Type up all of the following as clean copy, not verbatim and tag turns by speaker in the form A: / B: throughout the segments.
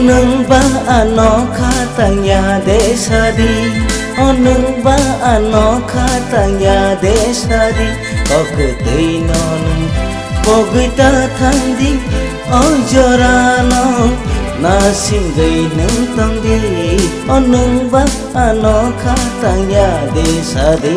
A: nâng ba nó khá ta nhà để xa đi. Nâng ba nó khá ta nhà để xa đi. Có cứ tây nó nâng có người ta thang đi. Ôi giờ ra nó na xin gây nâng tăng đi. Nâng ba nó khá ta nhà để xa đi.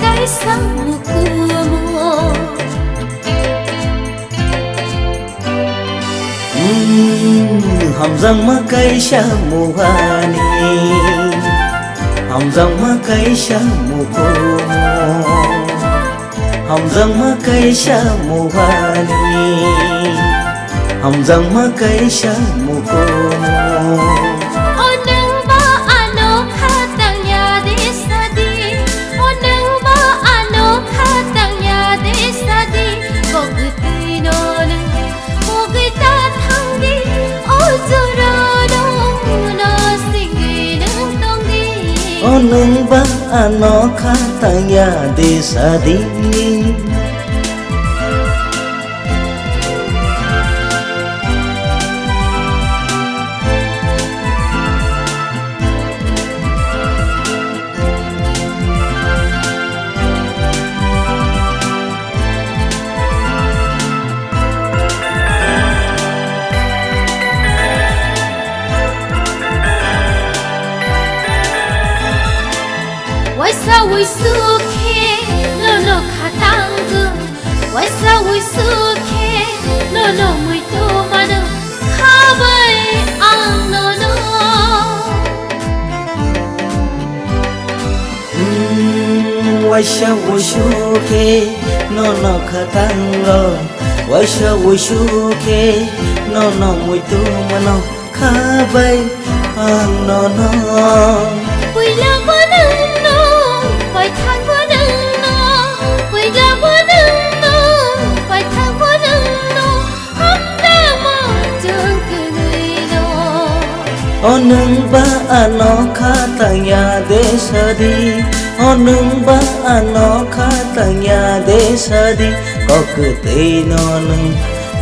B: Cái sáng mùa cua mùa
A: hầm răng má cây sa mùa hoa ni hầm răng má cây sa mùa cua hầm răng má cây sa mùa hoa ni hầm răng má cây sa mùa cua nâng ba nó khá ta nhà để xa đi.
B: Why sao we suke no no katang Why sao we suke no no mui to manu khabai ang no no
A: Why sao we suke no no katang Why sao we suke no no mui to manu khabai ang no no
B: We love phải thang bữa đừng nó, quỳ ra bữa đừng nó, phải thang bữa đừng nó, hấp đá mò trường cười người nó.
A: Nâng ba nó khá ta nhà để xa đi. Nâng ba nó khá ta nhà để xa đi. Có cứ tây nó nâng,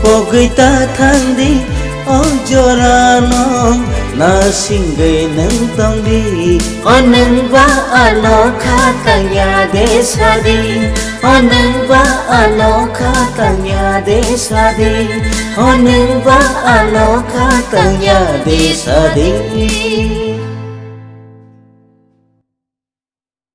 A: có người ta thang đi. Ôi giờ ra nó na xin gây nâng tông đi. Nâng ba nó khá ta nhà để xa đi. Nâng ba nó khá ta nhà để xa đi. Nâng ba nó khá ta nhà để xa đi.